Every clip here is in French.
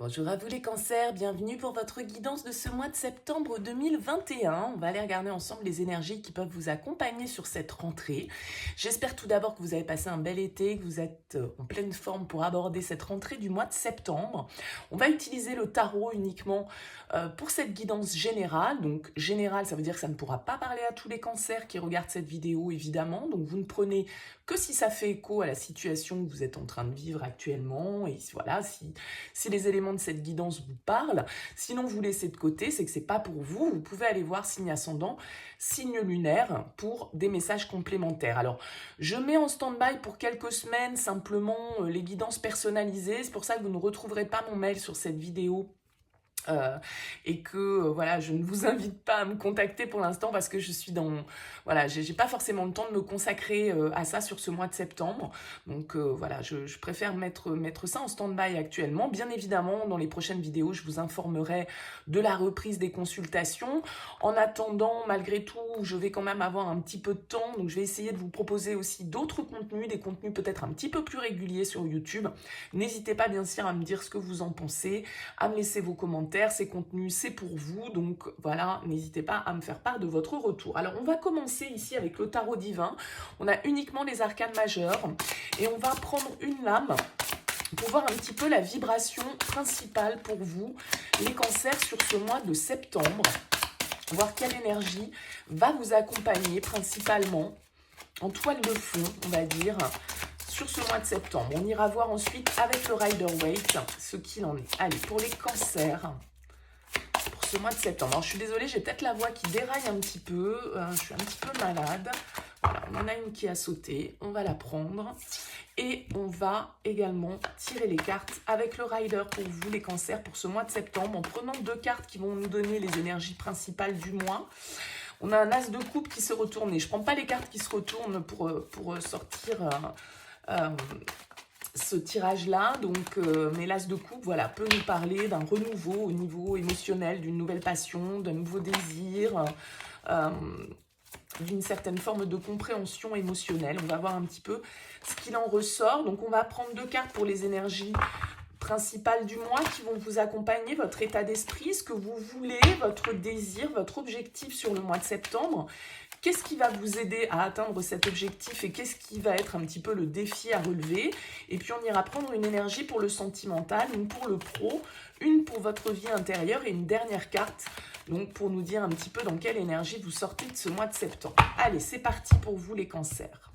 Bonjour à vous les cancers, bienvenue pour votre guidance de ce mois de septembre 2021. On va aller regarder ensemble les énergies qui peuvent vous accompagner sur cette rentrée. J'espère tout d'abord que vous avez passé un bel été, que vous êtes en pleine forme pour aborder cette rentrée du mois de septembre. On va utiliser le tarot uniquement pour cette guidance générale. Donc générale, ça veut dire que ça ne pourra pas parler à tous les cancers qui regardent cette vidéo évidemment. Donc vous ne prenez que si ça fait écho à la situation que vous êtes en train de vivre actuellement et voilà, si les éléments de cette guidance vous parlent. Sinon, vous laissez de côté, c'est que c'est pas pour vous. Vous pouvez aller voir signe ascendant, signe lunaire pour des messages complémentaires. Alors, je mets en stand-by pour quelques semaines simplement les guidances personnalisées. C'est pour ça que vous ne retrouverez pas mon mail sur cette vidéo. Et que voilà, je ne vous invite pas à me contacter pour l'instant parce que je suis dans voilà, j'ai pas forcément le temps de me consacrer à ça sur ce mois de septembre. Donc voilà, je préfère mettre ça en stand-by actuellement. Bien évidemment, dans les prochaines vidéos, je vous informerai de la reprise des consultations. En attendant, malgré tout, je vais quand même avoir un petit peu de temps, donc je vais essayer de vous proposer aussi d'autres contenus, des contenus peut-être un petit peu plus réguliers sur YouTube. N'hésitez pas bien sûr à me dire ce que vous en pensez, à me laisser vos commentaires. Ces contenus, c'est pour vous, donc voilà, n'hésitez pas à me faire part de votre retour. Alors, on va commencer ici avec le tarot divin. On a uniquement les arcanes majeures et on va prendre une lame pour voir un petit peu la vibration principale pour vous, les cancers, sur ce mois de septembre. Voir quelle énergie va vous accompagner principalement en toile de fond, on va dire, sur ce mois de septembre. On ira voir ensuite avec le Rider-Waite ce qu'il en est. Allez, pour les cancers, pour ce mois de septembre. Alors, je suis désolée, j'ai peut-être la voix qui déraille un petit peu. Je suis un petit peu malade. Voilà, on en a une qui a sauté. On va la prendre. Et on va également tirer les cartes avec le Rider pour vous, les cancers, pour ce mois de septembre, en prenant deux cartes qui vont nous donner les énergies principales du mois. On a un as de coupe qui se retourne. Et je ne prends pas les cartes qui se retournent pour sortir ce tirage-là. Donc, mais l'as de coupe, voilà, peut nous parler d'un renouveau au niveau émotionnel, d'une nouvelle passion, d'un nouveau désir, d'une certaine forme de compréhension émotionnelle. On va voir un petit peu ce qu'il en ressort. Donc, on va prendre deux cartes pour les énergies principales du mois qui vont vous accompagner, votre état d'esprit, ce que vous voulez, votre désir, votre objectif sur le mois de septembre. Qu'est-ce qui va vous aider à atteindre cet objectif et qu'est-ce qui va être un petit peu le défi à relever? Et puis on ira prendre une énergie pour le sentimental, une pour le pro, une pour votre vie intérieure et une dernière carte donc pour nous dire un petit peu dans quelle énergie vous sortez de ce mois de septembre. Allez, c'est parti pour vous les cancers.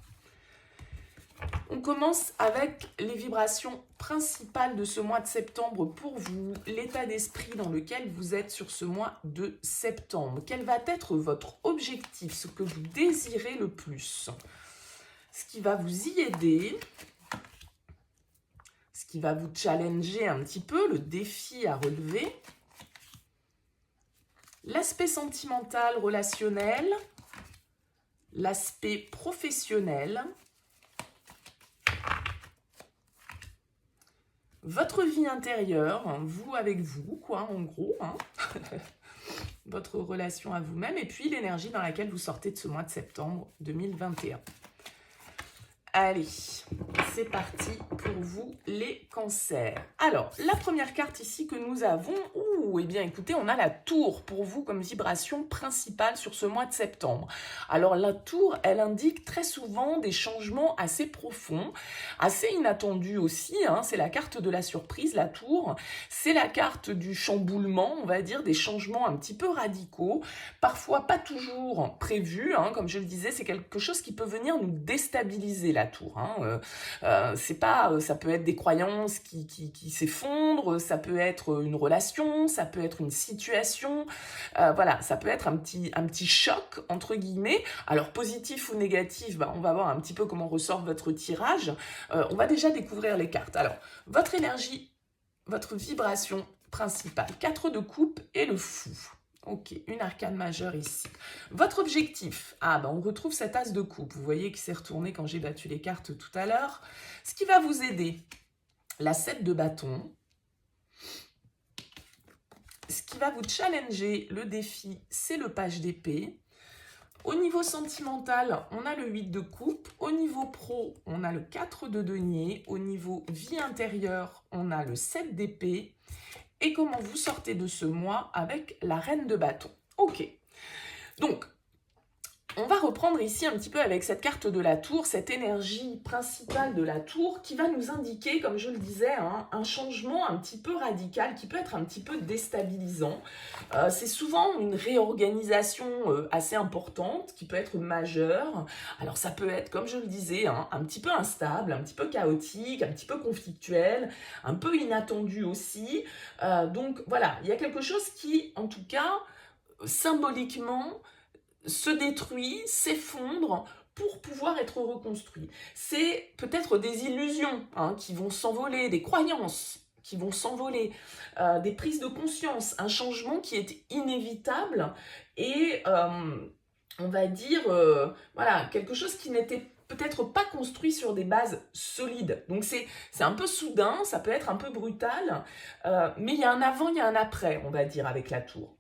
On commence avec les vibrations principales de ce mois de septembre pour vous, l'état d'esprit dans lequel vous êtes sur ce mois de septembre. Quel va être votre objectif, ce que vous désirez le plus? Ce qui va vous y aider, ce qui va vous challenger un petit peu, le défi à relever, l'aspect sentimental, relationnel, l'aspect professionnel, votre vie intérieure, hein, vous avec vous, quoi, en gros, hein. Votre relation à vous-même, et puis l'énergie dans laquelle vous sortez de ce mois de septembre 2021. Allez, c'est parti pour vous les cancers. Alors, la première carte ici que nous avons, eh bien écoutez, on a la tour pour vous comme vibration principale sur ce mois de septembre. Alors la tour, elle indique très souvent des changements assez profonds, assez inattendus aussi, hein. C'est la carte de la surprise, la tour. C'est la carte du chamboulement, on va dire, des changements un petit peu radicaux, parfois pas toujours prévus, hein. Comme je le disais, c'est quelque chose qui peut venir nous déstabiliser, la tour, hein. C'est pas, ça peut être des croyances qui s'effondrent, ça peut être une relation, ça peut être une situation, voilà, ça peut être un petit choc entre guillemets. Alors positif ou négatif, on va voir un petit peu comment ressort votre tirage. On va déjà découvrir les cartes. Alors votre énergie, votre vibration principale, 4 de coupe et le fou. Ok, une arcane majeure ici. Votre objectif, on retrouve cet as de coupe. Vous voyez qu'il s'est retourné quand j'ai battu les cartes tout à l'heure. Ce qui va vous aider, la 7 de bâton. Ce qui va vous challenger, le défi, c'est le page d'épée. Au niveau sentimental, on a le 8 de coupe. Au niveau pro, on a le 4 de denier. Au niveau vie intérieure, on a le 7 d'épée. Et comment vous sortez de ce mois avec la reine de bâton. Ok, donc on va reprendre ici un petit peu avec cette carte de la tour, cette énergie principale de la tour qui va nous indiquer, comme je le disais, un changement un petit peu radical qui peut être un petit peu déstabilisant. C'est souvent une réorganisation assez importante qui peut être majeure. Alors ça peut être, comme je le disais, un petit peu instable, un petit peu chaotique, un petit peu conflictuel, un peu inattendu aussi. Donc voilà, il y a quelque chose qui, en tout cas, symboliquement, se détruit, s'effondre pour pouvoir être reconstruit. C'est peut-être des illusions qui vont s'envoler, des croyances qui vont s'envoler, des prises de conscience, un changement qui est inévitable et on va dire, voilà, quelque chose qui n'était peut-être pas construit sur des bases solides. Donc c'est un peu soudain, ça peut être un peu brutal, mais il y a un avant, il y a un après, on va dire, avec la tour.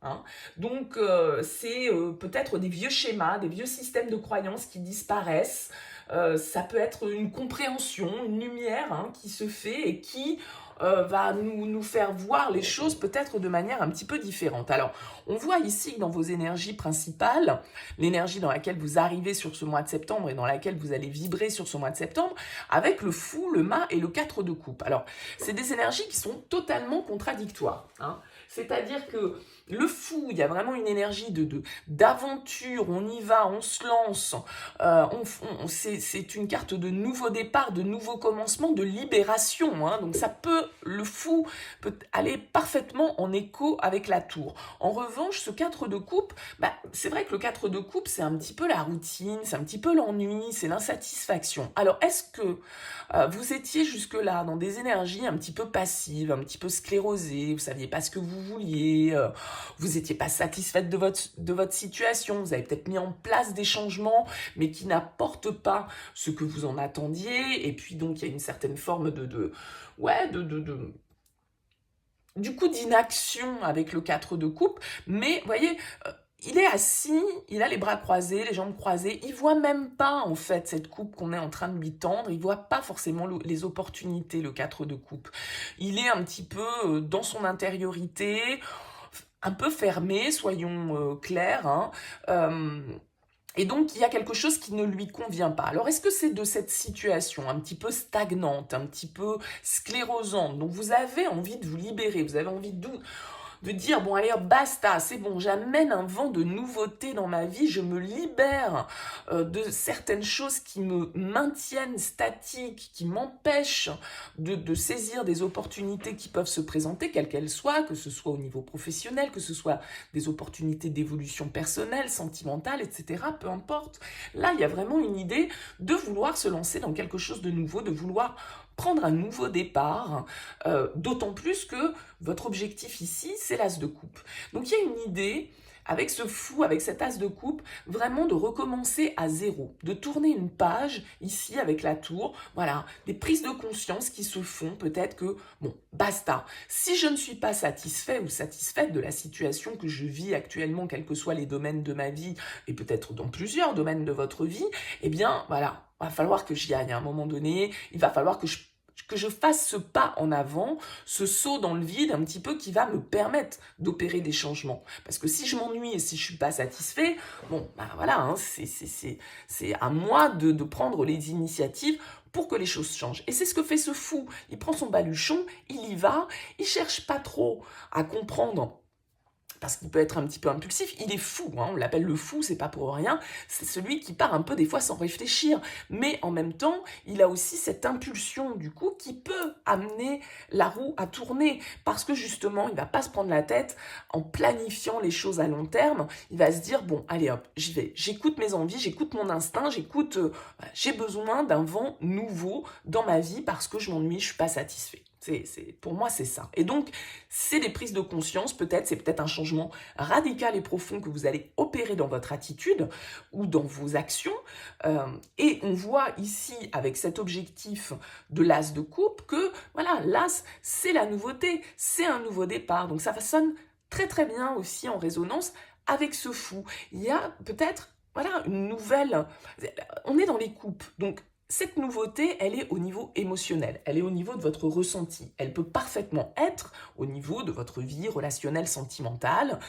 Donc c'est peut-être des vieux schémas, des vieux systèmes de croyances qui disparaissent. Ça peut être une compréhension, une lumière qui se fait et qui va nous faire voir les choses peut-être de manière un petit peu différente. Alors, on voit ici que dans vos énergies principales, l'énergie dans laquelle vous arrivez sur ce mois de septembre et dans laquelle vous allez vibrer sur ce mois de septembre, avec le fou, le mât et le 4 de coupe. Alors, c'est des énergies qui sont totalement contradictoires. C'est-à-dire que le fou, il y a vraiment une énergie d'aventure, on y va, on se lance, c'est une carte de nouveau départ, de nouveau commencement, de libération. Donc ça peut, le fou peut aller parfaitement en écho avec la tour. En revanche, ce 4 de coupe, c'est vrai que le 4 de coupe, c'est un petit peu la routine, c'est un petit peu l'ennui, c'est l'insatisfaction. Alors, est-ce que vous étiez jusque-là dans des énergies un petit peu passives, un petit peu sclérosées, vous saviez pas ce que vous vouliez, vous n'étiez pas satisfaite de votre situation, vous avez peut-être mis en place des changements, mais qui n'apportent pas ce que vous en attendiez, et puis donc il y a une certaine forme du coup d'inaction avec le 4 de coupe, mais vous voyez, il est assis, il a les bras croisés, les jambes croisées, il voit même pas en fait cette coupe qu'on est en train de lui tendre, il voit pas forcément les opportunités, le 4 de coupe. Il est un petit peu dans son intériorité, un peu fermé, soyons clairs, et donc, il y a quelque chose qui ne lui convient pas. Alors, est-ce que c'est de cette situation un petit peu stagnante, un petit peu sclérosante, dont vous avez envie de vous libérer, vous avez envie de dire, bon allez hop, basta, c'est bon, j'amène un vent de nouveauté dans ma vie, je me libère de certaines choses qui me maintiennent statique, qui m'empêchent de saisir des opportunités qui peuvent se présenter, quelles qu'elles soient, que ce soit au niveau professionnel, que ce soit des opportunités d'évolution personnelle, sentimentale, etc., peu importe. Là, il y a vraiment une idée de vouloir se lancer dans quelque chose de nouveau, de vouloir prendre un nouveau départ, d'autant plus que votre objectif ici, c'est l'as de coupe. Donc il y a une idée, avec ce fou, avec cet as de coupe, vraiment de recommencer à zéro, de tourner une page ici avec la tour, voilà, des prises de conscience qui se font, peut-être que, bon, basta. Si je ne suis pas satisfait ou satisfaite de la situation que je vis actuellement, quels que soient les domaines de ma vie, et peut-être dans plusieurs domaines de votre vie, eh bien, voilà, va falloir que j'y aille à un moment donné, il va falloir que je fasse ce pas en avant, ce saut dans le vide un petit peu qui va me permettre d'opérer des changements. Parce que si je m'ennuie et si je suis pas satisfait, bon, voilà, c'est à moi de prendre les initiatives pour que les choses changent. Et c'est ce que fait ce fou. Il prend son baluchon, il y va, il cherche pas trop à comprendre, parce qu'il peut être un petit peu impulsif, il est fou, on l'appelle le fou, c'est pas pour rien, c'est celui qui part un peu des fois sans réfléchir, mais en même temps, il a aussi cette impulsion du coup qui peut amener la roue à tourner, parce que justement, il va pas se prendre la tête en planifiant les choses à long terme, il va se dire, bon, allez hop, j'y vais, j'écoute mes envies, j'écoute mon instinct, j'ai besoin d'un vent nouveau dans ma vie parce que je m'ennuie, je suis pas satisfait. Pour moi, c'est ça. Et donc, c'est des prises de conscience, c'est peut-être un changement radical et profond que vous allez opérer dans votre attitude ou dans vos actions. Et on voit ici, avec cet objectif de l'as de coupe, que voilà, l'as, c'est la nouveauté, c'est un nouveau départ. Donc, ça sonne très très bien aussi en résonance avec ce fou. Il y a peut-être voilà, une nouvelle... On est dans les coupes, donc cette nouveauté, elle est au niveau émotionnel, elle est au niveau de votre ressenti. Elle peut parfaitement être au niveau de votre vie relationnelle sentimentale.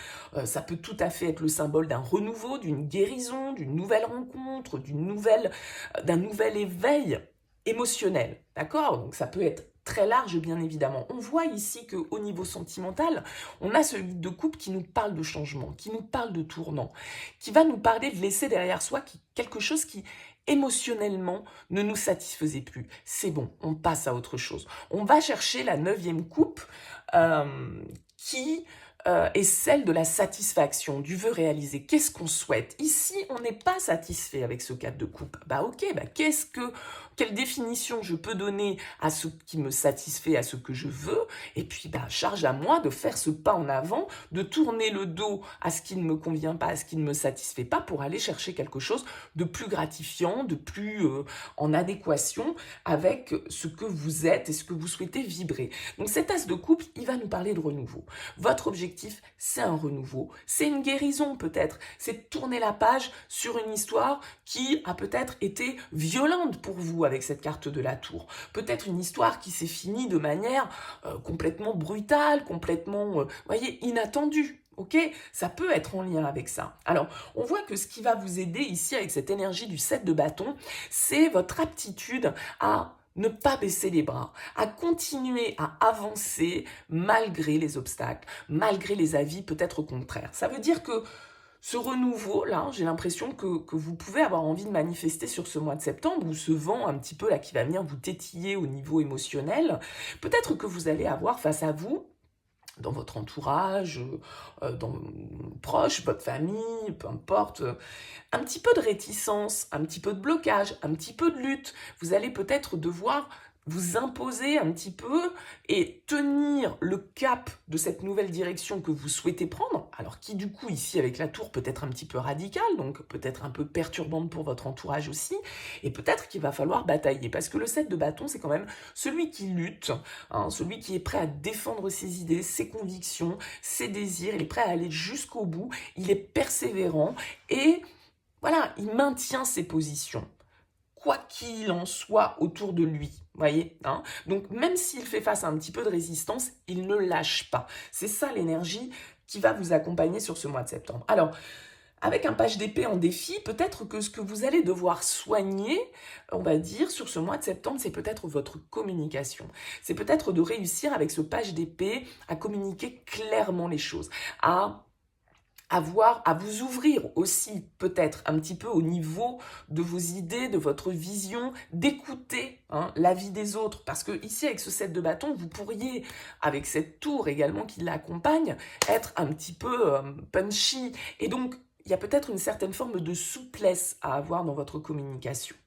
Ça peut tout à fait être le symbole d'un renouveau, d'une guérison, d'une nouvelle rencontre, d'un nouvel éveil émotionnel. D'accord? Donc ça peut être très large, bien évidemment. On voit ici qu'au niveau sentimental, on a ce guide de couple qui nous parle de changement, qui nous parle de tournant, qui va nous parler de laisser derrière soi quelque chose qui émotionnellement ne nous satisfaisait plus. C'est bon, on passe à autre chose. On va chercher la 9e coupe euh, qui est celle de la satisfaction, du vœu réalisé. Qu'est-ce qu'on souhaite? Ici, on n'est pas satisfait avec ce cadre de coupe. Bah ok, quelle définition je peux donner à ce qui me satisfait, à ce que je veux, et puis charge à moi de faire ce pas en avant, de tourner le dos à ce qui ne me convient pas, à ce qui ne me satisfait pas, pour aller chercher quelque chose de plus gratifiant, de plus en adéquation avec ce que vous êtes et ce que vous souhaitez vibrer. Donc cet as de couple, il va nous parler de renouveau. Votre objectif, c'est un renouveau, c'est une guérison peut-être, c'est de tourner la page sur une histoire qui a peut-être été violente pour vous avec cette carte de la tour. Peut-être une histoire qui s'est finie de manière complètement brutale, complètement, voyez, inattendue. Ok, ça peut être en lien avec ça. Alors, on voit que ce qui va vous aider ici avec cette énergie du 7 de bâton, c'est votre aptitude à ne pas baisser les bras, à continuer à avancer malgré les obstacles, malgré les avis peut-être contraires. Ça veut dire que ce renouveau-là, j'ai l'impression que vous pouvez avoir envie de manifester sur ce mois de septembre, ou ce vent un petit peu là qui va venir vous tétiller au niveau émotionnel. Peut-être que vous allez avoir face à vous, dans votre entourage, dans proche, votre famille, peu importe, un petit peu de réticence, un petit peu de blocage, un petit peu de lutte. Vous allez peut-être devoir vous imposer un petit peu et tenir le cap de cette nouvelle direction que vous souhaitez prendre, alors qui du coup ici avec la tour peut être un petit peu radicale, donc peut-être un peu perturbante pour votre entourage aussi, et peut-être qu'il va falloir batailler, parce que le 7 de bâton c'est quand même celui qui lutte, hein, celui qui est prêt à défendre ses idées, ses convictions, ses désirs, il est prêt à aller jusqu'au bout, il est persévérant, et voilà, il maintient ses positions, quoi qu'il en soit autour de lui, voyez, hein. Donc même s'il fait face à un petit peu de résistance, il ne lâche pas. C'est ça l'énergie qui va vous accompagner sur ce mois de septembre. Alors, avec un page d'épée en défi, peut-être que ce que vous allez devoir soigner, on va dire, sur ce mois de septembre, c'est peut-être votre communication. C'est peut-être de réussir avec ce page d'épée à communiquer clairement les choses, à vous ouvrir aussi peut-être un petit peu au niveau de vos idées, de votre vision, d'écouter l'avis des autres. Parce que ici, avec ce 7 de bâton, vous pourriez, avec cette tour également qui l'accompagne, être un petit peu punchy. Et donc, il y a peut-être une certaine forme de souplesse à avoir dans votre communication.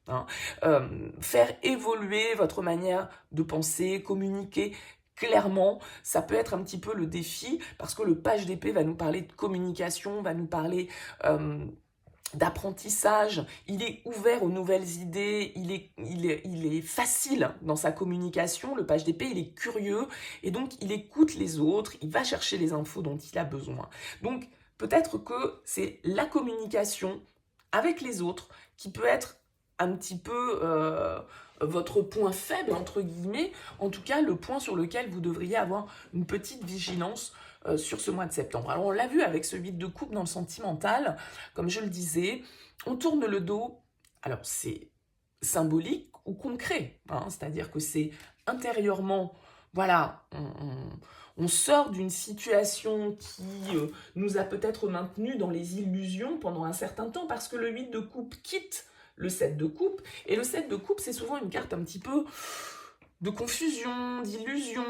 Faire évoluer votre manière de penser, communiquer clairement, ça peut être un petit peu le défi, parce que le page d'épée va nous parler de communication, va nous parler d'apprentissage, il est ouvert aux nouvelles idées, il est facile dans sa communication, le page d'épée, il est curieux, et donc il écoute les autres, il va chercher les infos dont il a besoin. Donc peut-être que c'est la communication avec les autres qui peut être un petit peu votre point faible, entre guillemets, en tout cas le point sur lequel vous devriez avoir une petite vigilance sur ce mois de septembre. Alors on l'a vu avec ce 8 de coupe dans le sentimental, comme je le disais, on tourne le dos, alors c'est symbolique ou concret, c'est-à-dire que c'est intérieurement, voilà, on sort d'une situation qui nous a peut-être maintenus dans les illusions pendant un certain temps, parce que le 8 de coupe quitte le 7 de coupe, et le 7 de coupe, c'est souvent une carte un petit peu de confusion, d'illusion,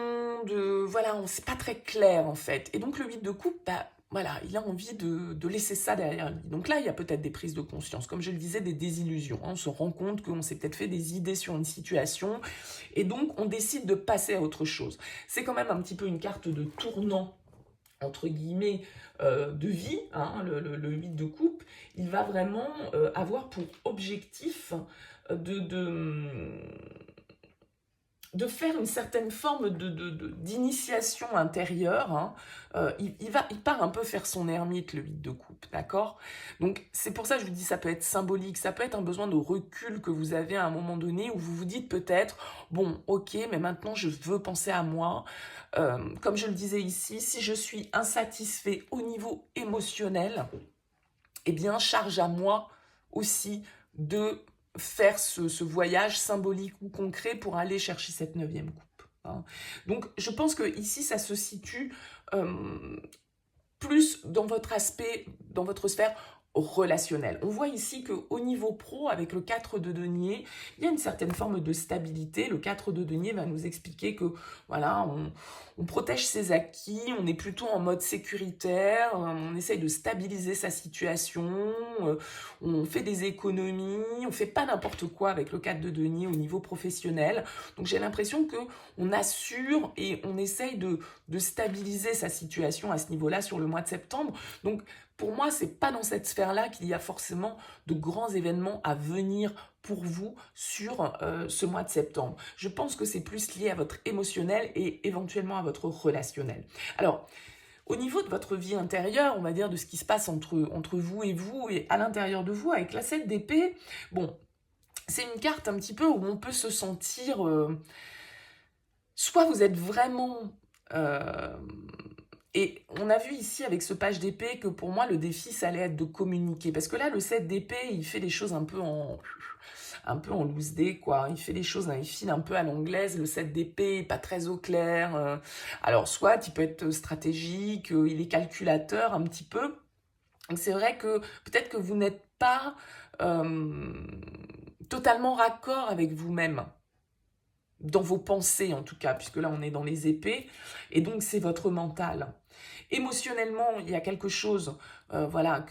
voilà, on sait pas très clair en fait. Et donc le 8 de coupe, voilà, il a envie de laisser ça derrière lui. Donc là, il y a peut-être des prises de conscience, comme je le disais, des désillusions. On se rend compte qu'on s'est peut-être fait des idées sur une situation, et donc on décide de passer à autre chose. C'est quand même un petit peu une carte de tournant, entre guillemets, de vie, le 8 de coupe. Il va vraiment avoir pour objectif de faire une certaine forme d'initiation intérieure. Hein. Il part un peu faire son ermite, le 8 de coupe, d'accord? Donc, c'est pour ça que je vous dis, ça peut être symbolique, ça peut être un besoin de recul que vous avez à un moment donné, où vous vous dites peut-être, bon, ok, mais maintenant je veux penser à moi. Comme je le disais ici, si je suis insatisfait au niveau émotionnel, eh bien, charge à moi aussi de faire ce voyage symbolique ou concret pour aller chercher cette 9e coupe. Hein. Donc, je pense que ici, ça se situe plus dans votre aspect, dans votre sphère relationnelle. On voit ici qu'au niveau pro, avec le 4 de denier, il y a une certaine forme de stabilité. Le 4 de denier va nous expliquer que voilà, on protège ses acquis, on est plutôt en mode sécuritaire, on essaye de stabiliser sa situation, on fait des économies, on fait pas n'importe quoi avec le 4 de denier au niveau professionnel. Donc j'ai l'impression qu'on assure et on essaye de stabiliser sa situation à ce niveau-là sur le mois de septembre. Donc pour moi, c'est pas dans cette sphère-là qu'il y a forcément de grands événements à venir pour vous sur ce mois de septembre. Je pense que c'est plus lié à votre émotionnel et éventuellement à votre relationnel. Alors, au niveau de votre vie intérieure, on va dire de ce qui se passe entre vous et à l'intérieur de vous, avec la 7 d'épée, bon, c'est une carte un petit peu où on peut se sentir... soit vous êtes vraiment... et on a vu ici avec ce page d'épée que pour moi le défi ça allait être de communiquer. Parce que là le 7 d'épée il fait des choses un peu en loose day quoi. Il fait des choses, il file un peu à l'anglaise. Le 7 d'épée pas très au clair. Alors soit il peut être stratégique, il est calculateur un petit peu. Donc c'est vrai que peut-être que vous n'êtes pas totalement raccord avec vous-même. Dans vos pensées en tout cas, puisque là on est dans les épées, et donc c'est votre mental. Émotionnellement, il y a quelque chose voilà,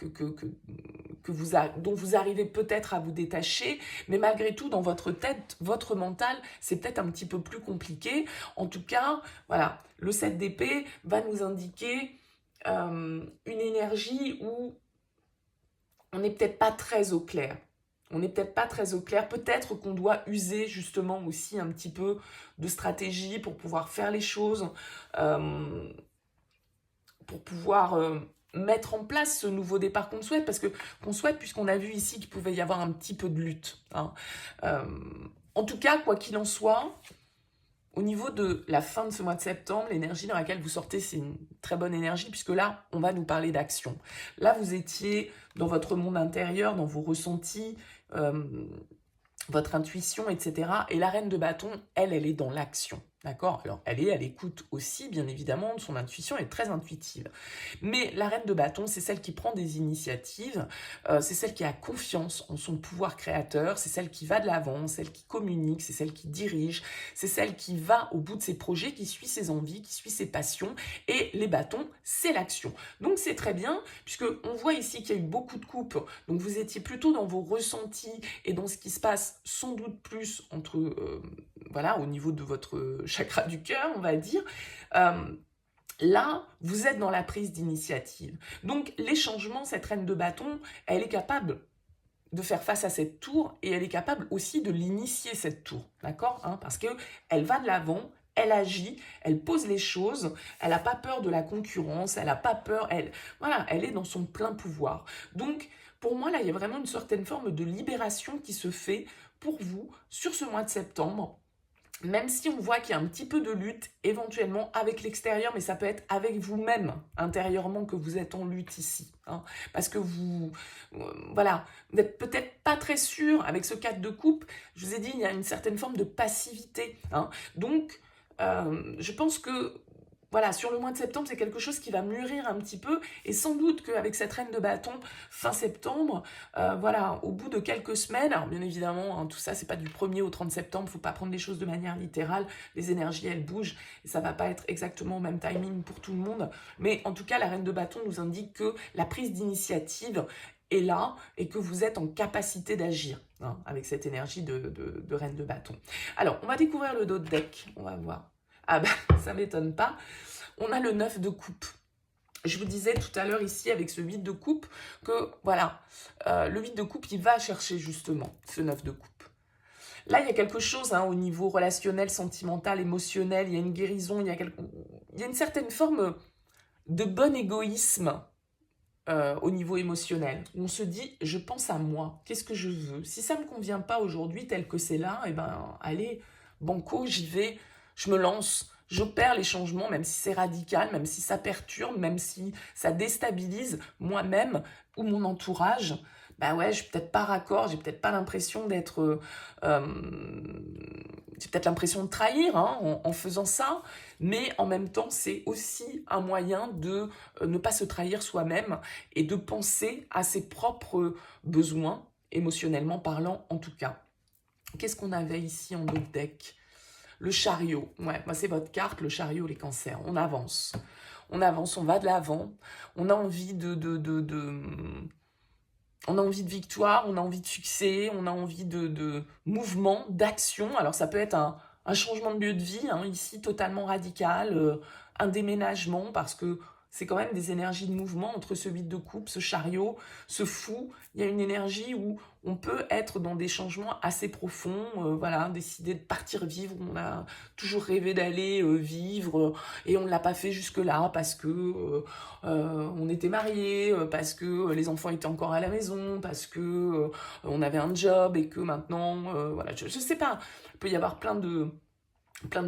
dont vous arrivez peut-être à vous détacher, mais malgré tout, dans votre tête, votre mental, c'est peut-être un petit peu plus compliqué. En tout cas, voilà, le 7 d'épée va nous indiquer une énergie où on n'est peut-être pas très au clair. On n'est peut-être pas très au clair. Peut-être qu'on doit user justement aussi un petit peu de stratégie pour pouvoir faire les choses, pour pouvoir mettre en place ce nouveau départ qu'on souhaite, puisqu'on a vu ici qu'il pouvait y avoir un petit peu de lutte. Hein. En tout cas, quoi qu'il en soit, au niveau de la fin de ce mois de septembre, l'énergie dans laquelle vous sortez, c'est une très bonne énergie, puisque là, on va nous parler d'action. Là, vous étiez dans votre monde intérieur, dans vos ressentis, votre intuition, etc. Et la reine de bâton, elle est dans l'action. D'accord? Alors, elle est à l'écoute aussi, bien évidemment, de son intuition, elle est très intuitive. Mais la reine de bâton, c'est celle qui prend des initiatives, c'est celle qui a confiance en son pouvoir créateur, c'est celle qui va de l'avant, celle qui communique, c'est celle qui dirige, c'est celle qui va au bout de ses projets, qui suit ses envies, qui suit ses passions. Et les bâtons, c'est l'action. Donc, c'est très bien, puisqu'on voit ici qu'il y a eu beaucoup de coupes. Donc, vous étiez plutôt dans vos ressentis et dans ce qui se passe sans doute plus entre... voilà, au niveau de votre chakra du cœur, on va dire, là, vous êtes dans la prise d'initiative. Donc, les changements, cette reine de bâton, elle est capable de faire face à cette tour et elle est capable aussi de l'initier, cette tour, d'accord, hein, parce qu'elle va de l'avant, elle agit, elle pose les choses, elle n'a pas peur de la concurrence, elle n'a pas peur, voilà, elle est dans son plein pouvoir. Donc, pour moi, là, il y a vraiment une certaine forme de libération qui se fait pour vous sur ce mois de septembre. Même si on voit qu'il y a un petit peu de lutte, éventuellement avec l'extérieur, mais ça peut être avec vous-même, intérieurement, que vous êtes en lutte ici. Hein, parce que vous n'êtes peut-être pas très sûr, avec ce 4 de coupe, je vous ai dit, il y a une certaine forme de passivité. Hein, donc, je pense que voilà, sur le mois de septembre, c'est quelque chose qui va mûrir un petit peu, et sans doute qu'avec cette reine de bâton, fin septembre, voilà, au bout de quelques semaines, alors bien évidemment, hein, tout ça, c'est pas du 1er au 30 septembre, faut pas prendre les choses de manière littérale, les énergies, elles bougent, et ça va pas être exactement au même timing pour tout le monde, mais en tout cas, la reine de bâton nous indique que la prise d'initiative est là, et que vous êtes en capacité d'agir, hein, avec cette énergie de reine de bâton. Alors, on va découvrir le dos de deck, on va voir. Ah bah, ça m'étonne pas. On a le 9 de coupe. Je vous disais tout à l'heure ici, avec ce 8 de coupe, que voilà, le 8 de coupe, il va chercher justement ce 9 de coupe. Là, il y a quelque chose au niveau relationnel, sentimental, émotionnel, il y a une guérison, il y a une certaine forme de bon égoïsme au niveau émotionnel, où on se dit, je pense à moi, qu'est-ce que je veux? Si ça ne me convient pas aujourd'hui tel que c'est là, eh ben, allez, banco, j'y vais, je me lance, j'opère les changements, même si c'est radical, même si ça perturbe, même si ça déstabilise moi-même ou mon entourage. Bah ouais, je suis peut-être pas raccord, j'ai peut-être pas l'impression d'être... j'ai peut-être l'impression de trahir en faisant ça, mais en même temps, c'est aussi un moyen de ne pas se trahir soi-même et de penser à ses propres besoins, émotionnellement parlant en tout cas. Qu'est-ce qu'on avait ici en d'autres deck? Le chariot. Ouais, moi c'est votre carte, le chariot, les cancers. On avance. On avance, on va de l'avant. On a envie on a envie de victoire, on a envie de succès, on a envie de mouvement, d'action. Alors ça peut être un changement de lieu de vie, ici totalement radical, un déménagement, parce que c'est quand même des énergies de mouvement entre ce 8 de coupe, ce chariot, ce fou. Il y a une énergie où on peut être dans des changements assez profonds, voilà, décider de partir vivre, on a toujours rêvé d'aller vivre, et on ne l'a pas fait jusque-là parce que on était mariés, parce que les enfants étaient encore à la maison, parce que on avait un job et que maintenant, voilà, je sais pas, il peut y avoir plein de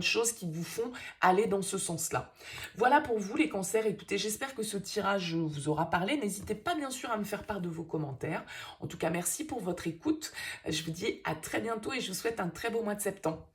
choses qui vous font aller dans ce sens-là. Voilà pour vous les cancers. Écoutez, j'espère que ce tirage vous aura parlé. N'hésitez pas bien sûr à me faire part de vos commentaires. En tout cas, merci pour votre écoute. Je vous dis à très bientôt et je vous souhaite un très beau mois de septembre.